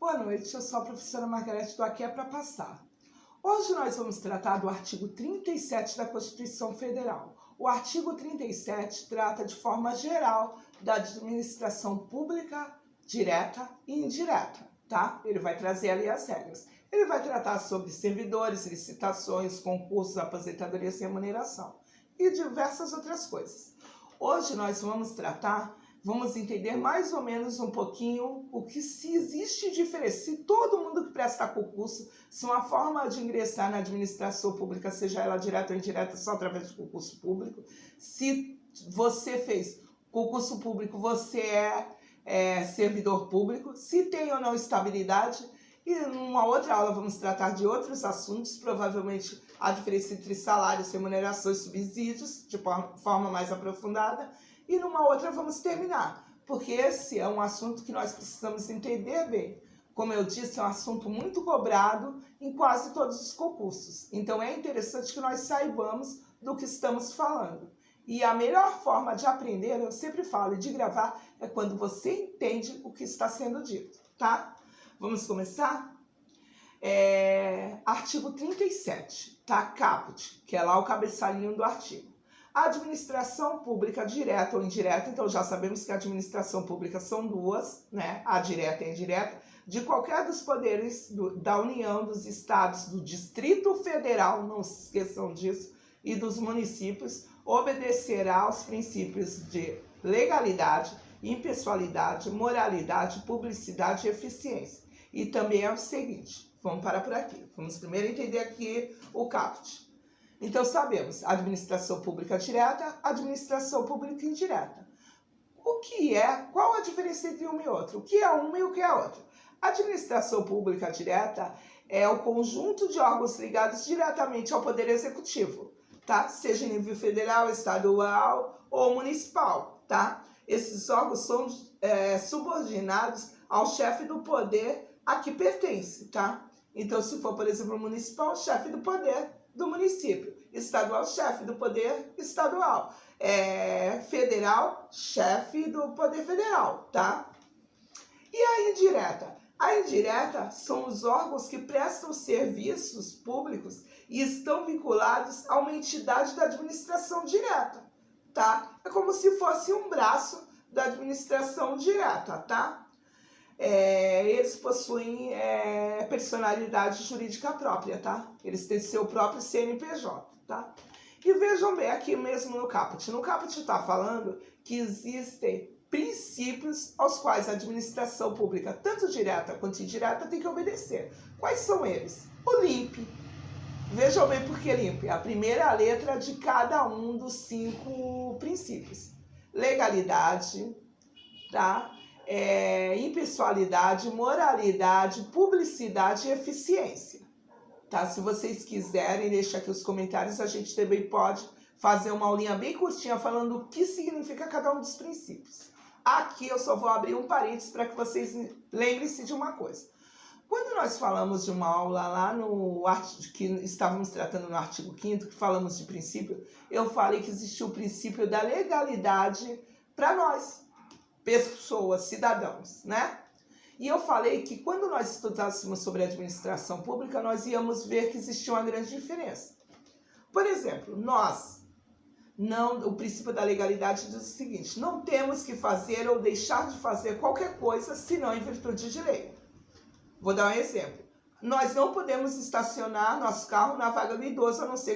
Boa noite, eu sou a professora Margarete, estou aqui para passar. Hoje nós vamos tratar do artigo 37 da Constituição Federal. O artigo 37 trata de forma geral da administração pública direta e indireta, tá? Ele vai trazer ali as regras. Ele vai tratar sobre servidores, licitações, concursos, aposentadorias e remuneração e diversas outras coisas. Hoje nós vamos entender mais ou menos um pouquinho o que se existe diferença. Se todo mundo que presta concurso, se uma forma de ingressar na administração pública, seja ela direta ou indireta, só através de concurso público, se você fez concurso público, você é servidor público, se tem ou não estabilidade. E numa outra aula vamos tratar de outros assuntos, provavelmente a diferença entre salários, remunerações e subsídios, de forma mais aprofundada. E numa outra vamos terminar, porque esse é um assunto que nós precisamos entender bem. Como eu disse, é um assunto muito cobrado em quase todos os concursos. Então é interessante que nós saibamos do que estamos falando. E a melhor forma de aprender, eu sempre falo, e de gravar, é quando você entende o que está sendo dito, tá? Vamos começar? Artigo 37, tá? Caput, que é lá o cabeçalhinho do artigo. A administração pública direta ou indireta, então já sabemos que a administração pública são duas, né? A direta e a indireta, de qualquer dos poderes da União, dos estados, do Distrito Federal, não se esqueçam disso, e dos municípios, obedecerá aos princípios de legalidade, impessoalidade, moralidade, publicidade e eficiência. E também é o seguinte, vamos parar por aqui. Vamos primeiro entender aqui o caput. Então sabemos, administração pública direta, administração pública indireta. Qual a diferença entre uma e outra? O que é uma e o que é outra? A administração pública direta é o conjunto de órgãos ligados diretamente ao Poder Executivo, tá? Seja em nível federal, estadual ou municipal, tá? Esses órgãos são subordinados ao chefe do poder a que pertence, tá? Então, se for, por exemplo, municipal, o chefe do poder do município, estadual, chefe do poder estadual, federal, chefe do poder federal, tá? E a indireta? A indireta são os órgãos que prestam serviços públicos e estão vinculados a uma entidade da administração direta, tá? É como se fosse um braço da administração direta, tá? Eles possuem personalidade jurídica própria, tá? Eles têm seu próprio CNPJ, tá? E vejam bem aqui mesmo no caput. No caput está falando que existem princípios aos quais a administração pública, tanto direta quanto indireta, tem que obedecer. Quais são eles? O LIMP. Vejam bem por que LIMP. É a primeira letra de cada um dos 5 princípios. Legalidade, tá? Impessoalidade, moralidade, publicidade e eficiência, tá? Se vocês quiserem, deixa aqui os comentários, a gente também pode fazer uma aulinha bem curtinha falando o que significa cada um dos princípios. Aqui eu só vou abrir um parênteses para que vocês lembrem-se de uma coisa. Quando nós falamos de uma aula lá que estávamos tratando no artigo 5º, que falamos de princípio, eu falei que existia o princípio da legalidade para nós, pessoas, cidadãos, né? E eu falei que quando nós estudássemos sobre administração pública, nós íamos ver que existia uma grande diferença. Por exemplo, o princípio da legalidade diz o seguinte: não temos que fazer ou deixar de fazer qualquer coisa senão em virtude de lei. Vou dar um exemplo. Nós não podemos estacionar nosso carro na vaga do idoso, a não ser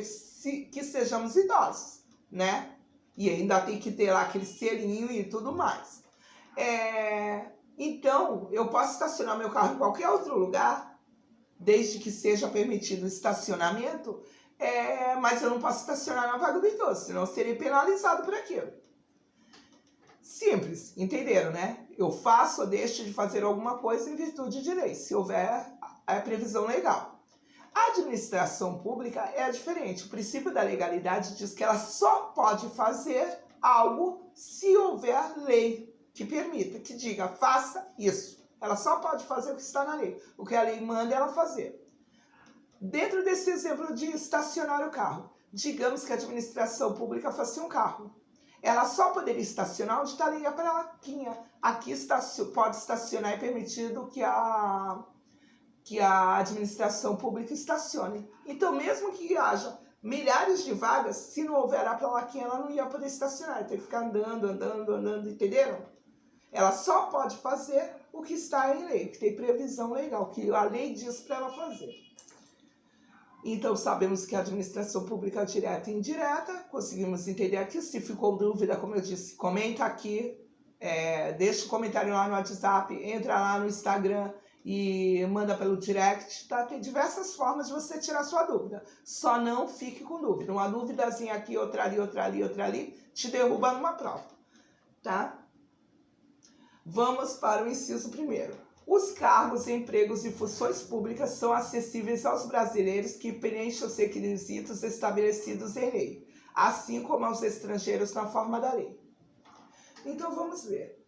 que sejamos idosos, né? E ainda tem que ter lá aquele selinho e tudo mais. Então, eu posso estacionar meu carro em qualquer outro lugar, desde que seja permitido o estacionamento, mas eu não posso estacionar na vaga do idoso, senão eu serei penalizado por aquilo. Simples, entenderam, né? Eu faço ou deixo de fazer alguma coisa em virtude de lei, se houver a previsão legal. A administração pública é diferente. O princípio da legalidade diz que ela só pode fazer algo se houver lei que permita, que diga, faça isso. Ela só pode fazer o que está na lei. O que a lei manda ela fazer. Dentro desse exemplo de estacionar o carro, digamos que a administração pública fosse um carro. ela só poderia estacionar onde estaria a plaquinha. Aqui pode estacionar, é permitido que a administração pública estacione. Então, mesmo que haja milhares de vagas, se não houver a plaquinha, ela não ia poder estacionar, ia ter que ficar andando, entenderam? Ela só pode fazer o que está em lei, que tem previsão legal, que a lei diz para ela fazer. Então, sabemos que a administração pública direta e indireta, conseguimos entender aqui. Se ficou dúvida, como eu disse, comenta aqui, deixa o comentário lá no WhatsApp, entra lá no Instagram e manda pelo direct, tá? Tem diversas formas de você tirar sua dúvida. Só não fique com dúvida. Uma duvidazinha aqui, outra ali, te derruba numa prova, tá? Vamos para o inciso primeiro. Os cargos, empregos e funções públicas são acessíveis aos brasileiros que preenchem os requisitos estabelecidos em lei, assim como aos estrangeiros na forma da lei. Então, vamos ver.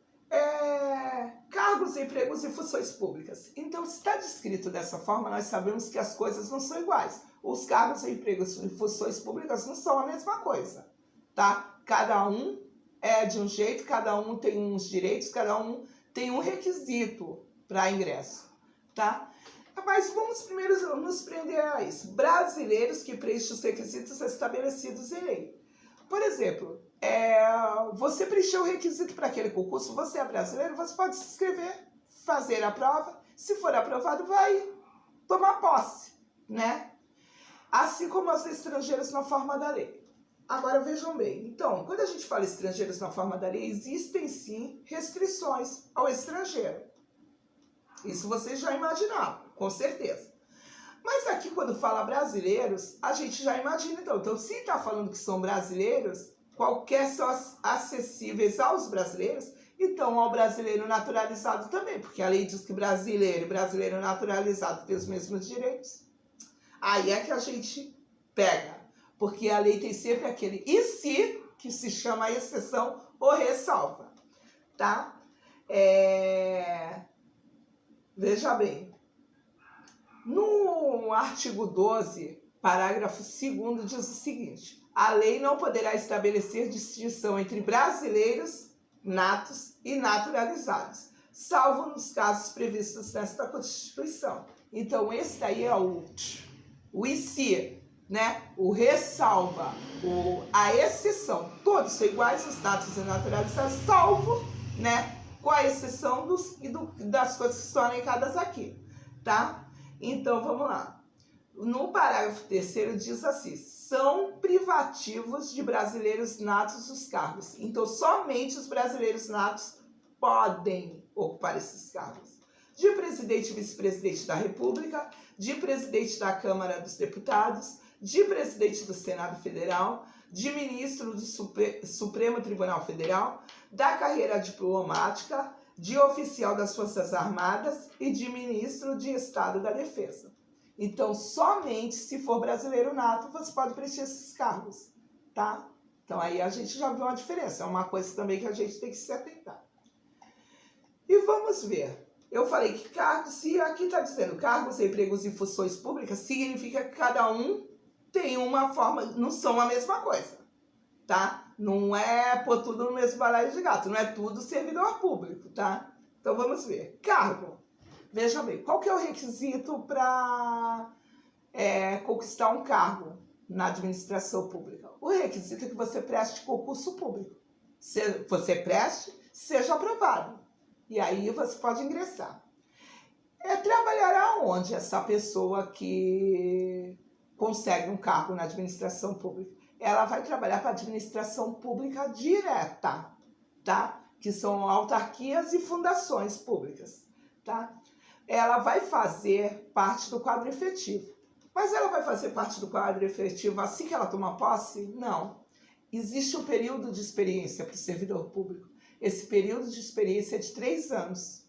Cargos, empregos e funções públicas. Então, se está descrito dessa forma, nós sabemos que as coisas não são iguais. Os cargos, empregos e funções públicas não são a mesma coisa, tá? Cada um é de um jeito, cada um tem uns direitos, cada um tem um requisito para ingresso, tá? Mas vamos primeiro nos prender a isso. Brasileiros que preenchem os requisitos estabelecidos em lei. Por exemplo, você preencheu o requisito para aquele concurso, você é brasileiro, você pode se inscrever, fazer a prova, se for aprovado, vai tomar posse, né? Assim como os estrangeiros na forma da lei. Agora vejam bem, então, quando a gente fala estrangeiros na forma da lei, existem sim restrições ao estrangeiro. Isso vocês já imaginavam, com certeza. Mas aqui, quando fala brasileiros, a gente já imagina, então. Então, se está falando que são brasileiros, qualquer são acessíveis aos brasileiros, então ao brasileiro naturalizado também, porque a lei diz que brasileiro e brasileiro naturalizado têm os mesmos direitos. Aí é que a gente pega, porque a lei tem sempre aquele e se, que se chama exceção ou ressalva, tá? Veja bem, no artigo 12, parágrafo 2º, diz o seguinte: a lei não poderá estabelecer distinção entre brasileiros natos e naturalizados, salvo nos casos previstos nesta Constituição. Então, esse daí é o e se, né? O ressalva, a exceção. Todos são iguais, os natos e naturalizados, salvo, né? Com a exceção das coisas que estão elencadas aqui, tá? Então, vamos lá. No parágrafo 3º diz assim: são privativos de brasileiros natos os cargos. Então, somente os brasileiros natos podem ocupar esses cargos. De presidente e vice-presidente da República, de presidente da Câmara dos Deputados, de presidente do Senado Federal, de ministro do Supremo Tribunal Federal, da carreira diplomática, de oficial das Forças Armadas e de ministro de Estado da Defesa. Então, somente se for brasileiro nato, você pode preencher esses cargos, tá? Então, aí a gente já viu uma diferença. É uma coisa também que a gente tem que se atentar. E vamos ver. Eu falei que cargos, se aqui está dizendo cargos, empregos e funções públicas, significa que cada um tem uma forma, não são a mesma coisa, tá? Não é pôr tudo no mesmo balaio de gato, não é tudo servidor público, tá? Então, vamos ver. Cargo. Veja bem, qual que é o requisito para conquistar um cargo na administração pública? O requisito é que você preste concurso público. Se você preste, seja aprovado. E aí você pode ingressar. Trabalhará onde essa pessoa que consegue um cargo na administração pública? Ela vai trabalhar para a administração pública direta, tá? Que são autarquias e fundações públicas, tá? Ela vai fazer parte do quadro efetivo. Mas ela vai fazer parte do quadro efetivo assim que ela toma posse? Não. Existe um período de experiência para o servidor público. Esse período de experiência é de 3 anos.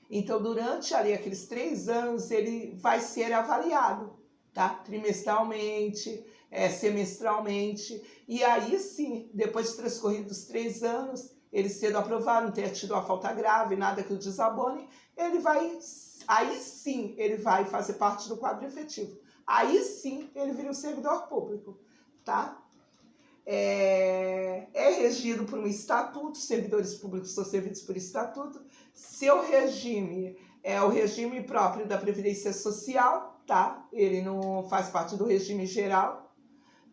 Então, durante ali aqueles 3 anos, ele vai ser avaliado, tá? Trimestralmente, semestralmente. E aí sim, depois de transcorridos 3 anos, ele sendo aprovado, não ter tido uma falta grave, nada que o desabone, aí sim ele vai fazer parte do quadro efetivo. Aí sim ele vira um servidor público, tá? é regido por um estatuto, servidores públicos são servidos por estatuto, seu regime é o regime próprio da Previdência Social, tá? Ele não faz parte do regime geral,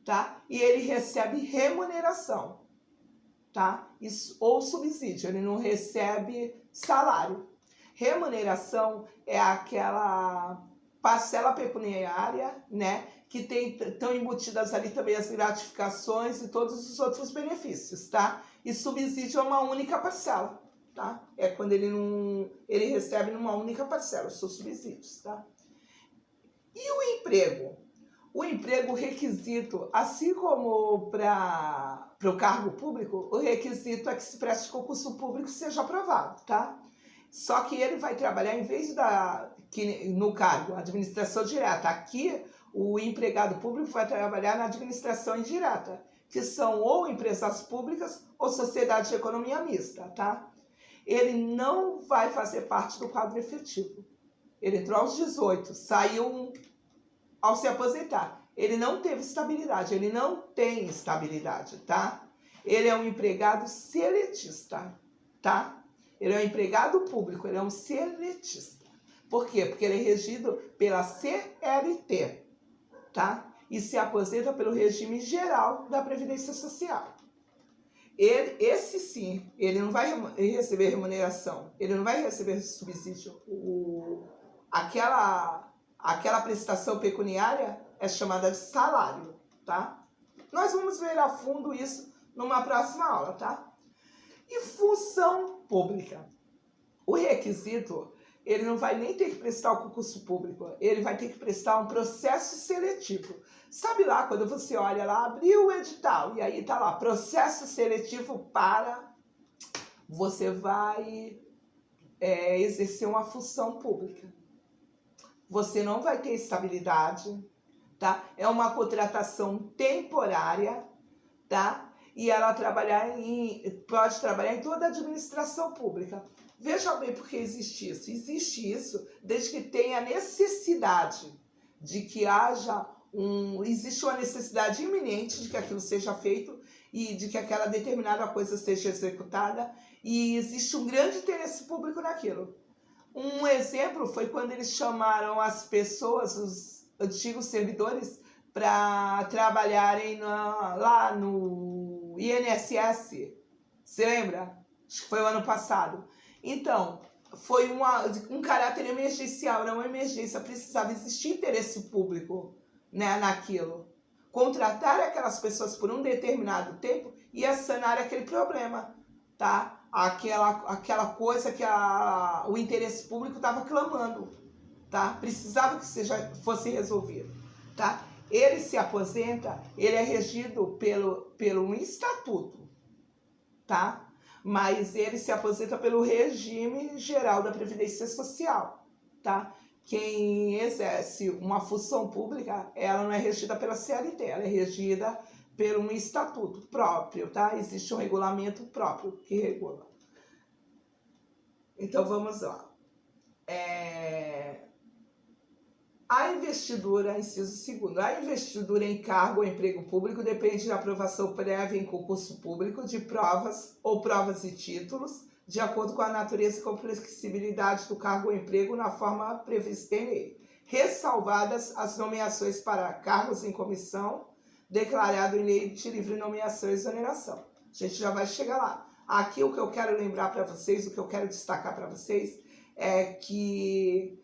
tá? E ele recebe remuneração, tá? Isso, ou subsídio, ele não recebe salário. Remuneração é aquela parcela pecuniária, né? Que estão embutidas ali também as gratificações e todos os outros benefícios, tá? E subsídio é uma única parcela, tá? É quando ele recebe numa única parcela os seus subsídios, tá? E o emprego? O emprego, o requisito, assim como para o cargo público, o requisito é que se preste concurso público seja aprovado, tá? Só que ele vai trabalhar, em vez no cargo, administração direta, aqui o empregado público vai trabalhar na administração indireta, que são ou empresas públicas ou sociedade de economia mista, tá? Ele não vai fazer parte do quadro efetivo. Ele entrou aos 18, saiu ao se aposentar. Ele não teve estabilidade, ele não tem estabilidade, tá? Ele é um empregado seletista, tá? Ele é um empregado público, ele é um seletista. Por quê? Porque ele é regido pela CLT, tá? E se aposenta pelo regime geral da Previdência Social. Esse sim, ele não vai receber remuneração, ele não vai receber subsídio. Aquela prestação pecuniária é chamada de salário, tá? Nós vamos ver a fundo isso numa próxima aula, tá? E função pública. O requisito, ele não vai nem ter que prestar o concurso público, ele vai ter que prestar um processo seletivo. Sabe lá, quando você olha lá, abriu o edital, e aí tá lá, processo seletivo para... Você vai exercer uma função pública. Você não vai ter estabilidade, tá? É uma contratação temporária, tá? E ela pode trabalhar em toda a administração pública. Veja bem por que existe isso. Existe isso desde que tenha necessidade de que existe uma necessidade iminente de que aquilo seja feito e de que aquela determinada coisa seja executada e existe um grande interesse público naquilo. Um exemplo foi quando eles chamaram as pessoas, os antigos servidores, para trabalharem lá no INSS. Você lembra? Acho que foi o ano passado. Então, foi um caráter emergencial, não uma emergência, precisava existir interesse público, né, naquilo. Contratar aquelas pessoas por um determinado tempo e sanar aquele problema, tá? Aquela coisa que o interesse público estava clamando, tá? Precisava que fosse resolvido, tá? Ele se aposenta, ele é regido pelo um estatuto, tá? Mas ele se aposenta pelo regime geral da Previdência Social, tá? Quem exerce uma função pública, ela não é regida pela CLT, ela é regida por um estatuto próprio, tá? Existe um regulamento próprio que regula. Então, vamos lá. A investidura, inciso 2º, a investidura em cargo ou emprego público depende da aprovação prévia em concurso público de provas ou provas e títulos, de acordo com a natureza e complexibilidade do cargo ou emprego na forma prevista em lei, ressalvadas as nomeações para cargos em comissão, declarado em lei de livre nomeação e exoneração. A gente já vai chegar lá. Aqui o que eu quero lembrar para vocês, o que eu quero destacar para vocês, é que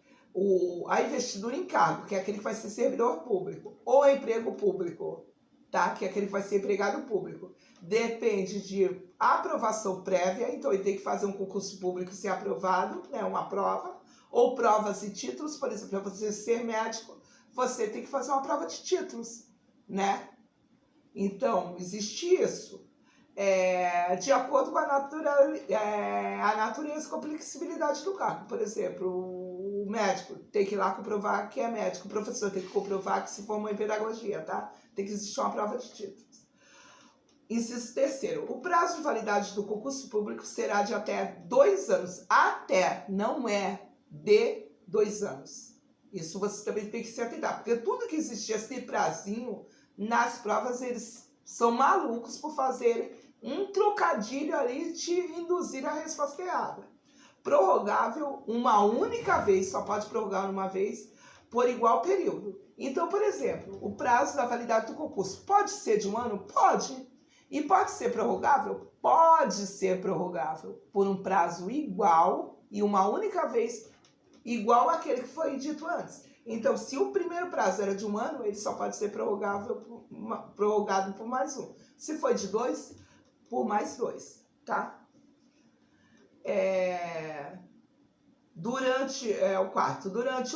a investidura em cargo, que é aquele que vai ser servidor público, ou emprego público, tá? Que é aquele que vai ser empregado público, depende de aprovação prévia, então ele tem que fazer um concurso público ser aprovado, né? Uma prova, ou provas e títulos, por exemplo, para você ser médico, você tem que fazer uma prova de títulos, né? Então, existe isso. De acordo com a natureza e complexibilidade do cargo. Por exemplo, o médico tem que ir lá comprovar que é médico, o professor tem que comprovar que se formou em pedagogia, tá? Tem que existir uma prova de títulos. Inciso 3º, o prazo de validade do concurso público será de até 2 anos. Até, não é de 2 anos. Isso você também tem que se atentar, porque tudo que existia esse prazinho, nas provas eles São malucos por fazerem um trocadilho ali e te induzir a resposta errada. Prorrogável uma única vez, só pode prorrogar uma vez, por igual período. Então, por exemplo, o prazo da validade do concurso pode ser de 1 ano? Pode. E pode ser prorrogável? Pode ser prorrogável por um prazo igual e uma única vez, igual àquele que foi dito antes. Então, se o primeiro prazo era de 1 ano, ele só pode ser prorrogado por mais 1. Se foi de 2, por mais 2, tá? Durante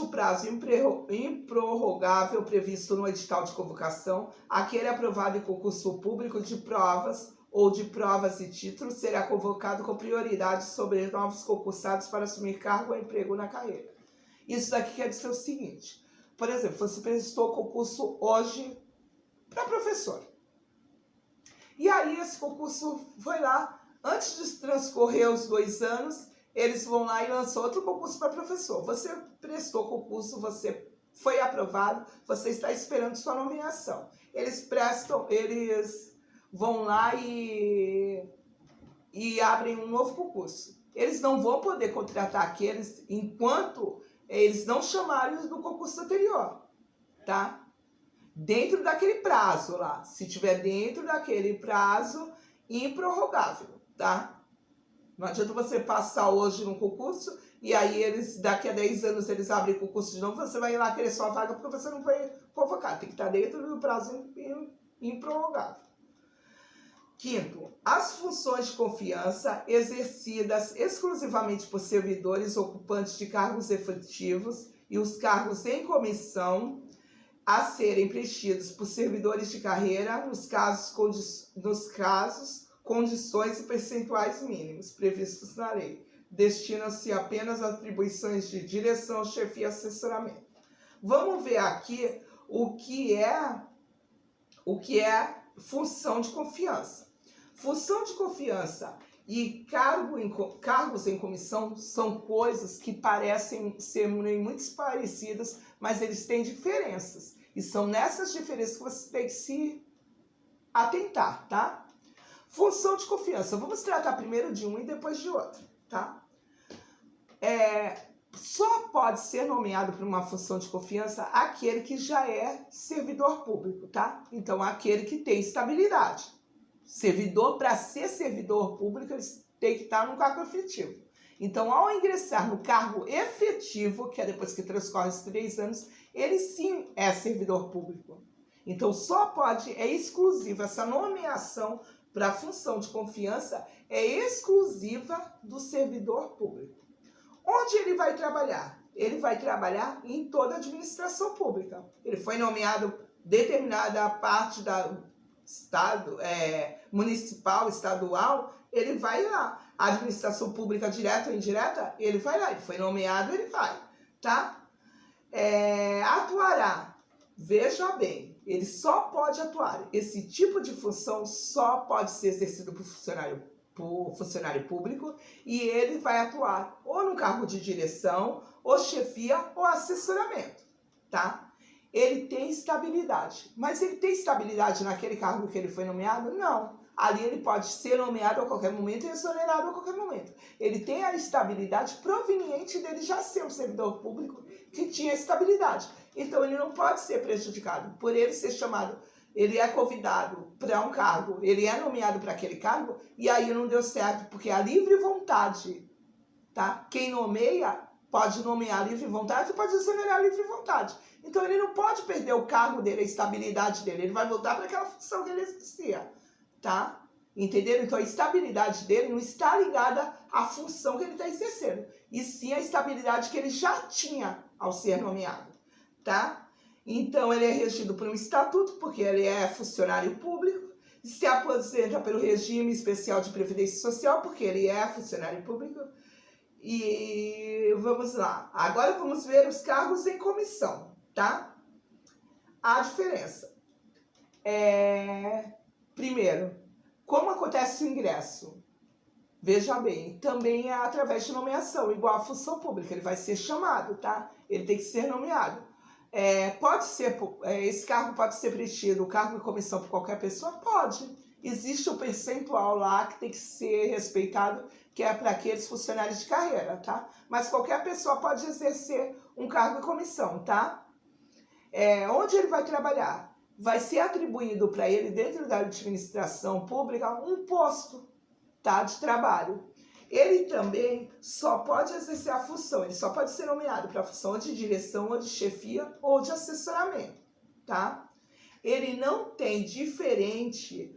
o prazo improrrogável previsto no edital de convocação, aquele aprovado em concurso público de provas ou de provas e títulos será convocado com prioridade sobre novos concursados para assumir cargo ou emprego na carreira. Isso daqui quer dizer o seguinte: por exemplo, você prestou concurso hoje para professor. E aí esse concurso foi lá, antes de transcorrer os 2 anos, eles vão lá e lançam outro concurso para professor. Você prestou concurso, você foi aprovado, você está esperando sua nomeação. Eles vão lá e abrem um novo concurso. Eles não vão poder contratar aqueles enquanto eles não chamarem os do concurso anterior, tá? Dentro daquele prazo lá, se tiver dentro daquele prazo improrrogável, tá? Não adianta você passar hoje no concurso e aí daqui a 10 anos eles abrem concurso de novo, você vai ir lá querer sua vaga porque você não foi convocado. Tem que estar dentro do prazo improrrogável. Quinto, as funções de confiança exercidas exclusivamente por servidores ocupantes de cargos efetivos e os cargos em comissão a serem preenchidos por servidores de carreira nos casos, condições e percentuais mínimos previstos na lei. Destinam-se apenas a atribuições de direção, chefia e assessoramento. Vamos ver aqui o que é função de confiança. Função de confiança e cargos em comissão são coisas que parecem ser muito parecidas, mas eles têm diferenças. E são nessas diferenças que você tem que se atentar, tá? Função de confiança. Vamos tratar primeiro de um e depois de outro, tá? Só pode ser nomeado para uma função de confiança aquele que já é servidor público, tá? Então, aquele que tem estabilidade. Servidor, para ser servidor público, ele tem que estar no cargo efetivo. Então, ao ingressar no cargo efetivo, que é depois que transcorre os 3 anos, ele sim é servidor público. Então, é exclusiva, essa nomeação para a função de confiança é exclusiva do servidor público. Onde ele vai trabalhar? Ele vai trabalhar em toda a administração pública. Ele foi nomeado determinada parte da estado, municipal, estadual, ele vai lá. A administração pública direta ou indireta, ele vai lá. Ele foi nomeado, ele vai, tá? Atuará. Veja bem, ele só pode atuar. Esse tipo de função só pode ser exercido por funcionário público e ele vai atuar ou no cargo de direção, ou chefia, ou assessoramento, tá? Ele tem estabilidade. Mas ele tem estabilidade naquele cargo que ele foi nomeado? Não. Ali ele pode ser nomeado a qualquer momento e exonerado a qualquer momento. Ele tem a estabilidade proveniente dele já ser um servidor público que tinha estabilidade. Então ele não pode ser prejudicado por ele ser chamado. Ele é convidado para um cargo, ele é nomeado para aquele cargo e aí não deu certo, porque a livre vontade, tá? Quem nomeia pode nomear livre vontade e pode exonerar livre vontade. Então ele não pode perder o cargo dele, a estabilidade dele, ele vai voltar para aquela função que ele exercia, tá? Entenderam? Então a estabilidade dele não está ligada à função que ele está exercendo, e sim a estabilidade que ele já tinha ao ser nomeado, tá? Então ele é regido por um estatuto, porque ele é funcionário público, se aposenta pelo regime especial de previdência social, porque ele é funcionário público. E vamos lá. Agora vamos ver os cargos em comissão, tá? A diferença. Primeiro, como acontece o ingresso? Veja bem, também é através de nomeação, igual à função pública. Ele vai ser chamado, tá? Ele tem que ser nomeado. Esse cargo pode ser preenchido, o cargo de comissão por qualquer pessoa? Pode. Existe um percentual lá que tem que ser respeitado, que é para aqueles funcionários de carreira, tá? Mas qualquer pessoa pode exercer um cargo de comissão, tá? Onde ele vai trabalhar? Vai ser atribuído para ele, dentro da administração pública, um posto, tá, de trabalho. Ele também só pode exercer a função, ele só pode ser nomeado para a função de direção, ou de chefia, ou de assessoramento, tá? Ele não tem diferente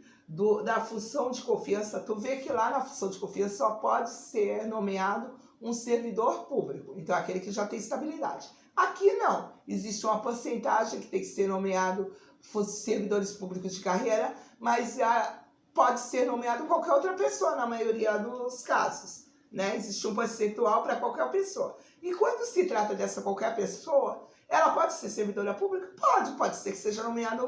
da função de confiança. Tu vê que lá na função de confiança só pode ser nomeado um servidor público, então aquele que já tem estabilidade. Aqui não, existe uma porcentagem que tem que ser nomeado servidores públicos de carreira, mas pode ser nomeado qualquer outra pessoa na maioria dos casos, né? Existe um percentual para qualquer pessoa. E quando se trata dessa qualquer pessoa, ela pode ser servidora pública? Pode ser que seja nomeado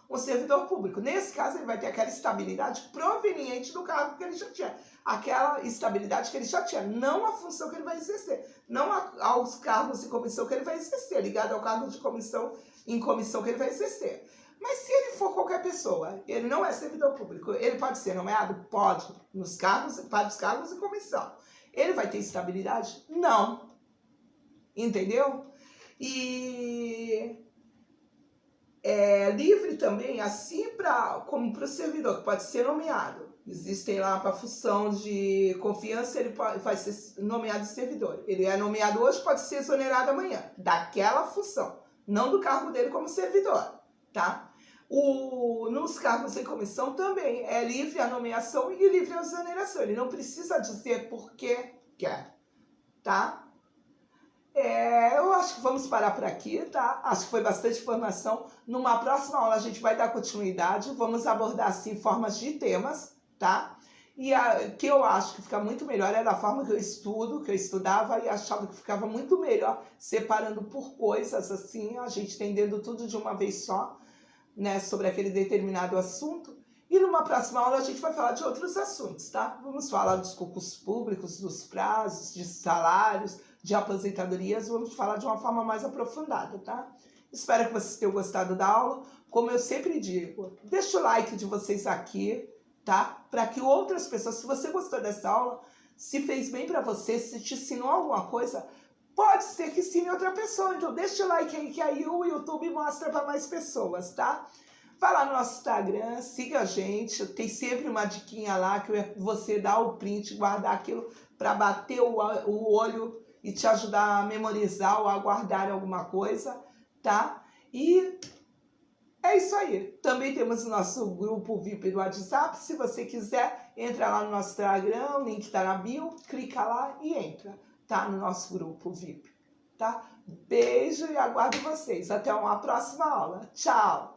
um servidor público. Nesse caso, ele vai ter aquela estabilidade proveniente do cargo que ele já tinha. Aquela estabilidade que ele já tinha, não a função que ele vai exercer, não aos cargos de comissão que ele vai exercer, ligado ao cargo de comissão que ele vai exercer. Mas se ele for qualquer pessoa, ele não é servidor público, ele pode ser nomeado? Pode, para os cargos de comissão. Ele vai ter estabilidade? Não. Entendeu? E livre também, assim como para o servidor, que pode ser nomeado. Existem lá para a função de confiança, ele vai ser nomeado servidor. Ele é nomeado hoje, pode ser exonerado amanhã, daquela função, não do cargo dele como servidor, tá? Nos cargos em comissão também é livre a nomeação e livre a exoneração. Ele não precisa dizer por que quer, tá? Eu acho que vamos parar por aqui, tá? Acho que foi bastante informação. Numa próxima aula a gente vai dar continuidade. Vamos abordar, assim, formas de temas, tá? E que eu acho que fica muito melhor é da forma que eu estudava e achava que ficava muito melhor separando por coisas, assim, a gente entendendo tudo de uma vez só, né? Sobre aquele determinado assunto. E numa próxima aula a gente vai falar de outros assuntos, tá? Vamos falar dos concursos públicos, dos prazos, de salários, de aposentadorias, vamos falar de uma forma mais aprofundada, tá? Espero que vocês tenham gostado da aula. Como eu sempre digo, deixa o like de vocês aqui, tá? Para que outras pessoas, se você gostou dessa aula, se fez bem para você, se te ensinou alguma coisa, pode ser que ensine outra pessoa. Então deixa o like aí, que aí o YouTube mostra para mais pessoas, tá? Vai lá no nosso Instagram, siga a gente, tem sempre uma diquinha lá que você dá o print, guardar aquilo para bater o olho e te ajudar a memorizar ou a guardar alguma coisa, tá? E é isso aí. Também temos o nosso grupo VIP do WhatsApp. Se você quiser, entra lá no nosso Instagram, o link tá na bio, clica lá e entra, tá? No nosso grupo VIP, tá? Beijo e aguardo vocês. Até uma próxima aula. Tchau!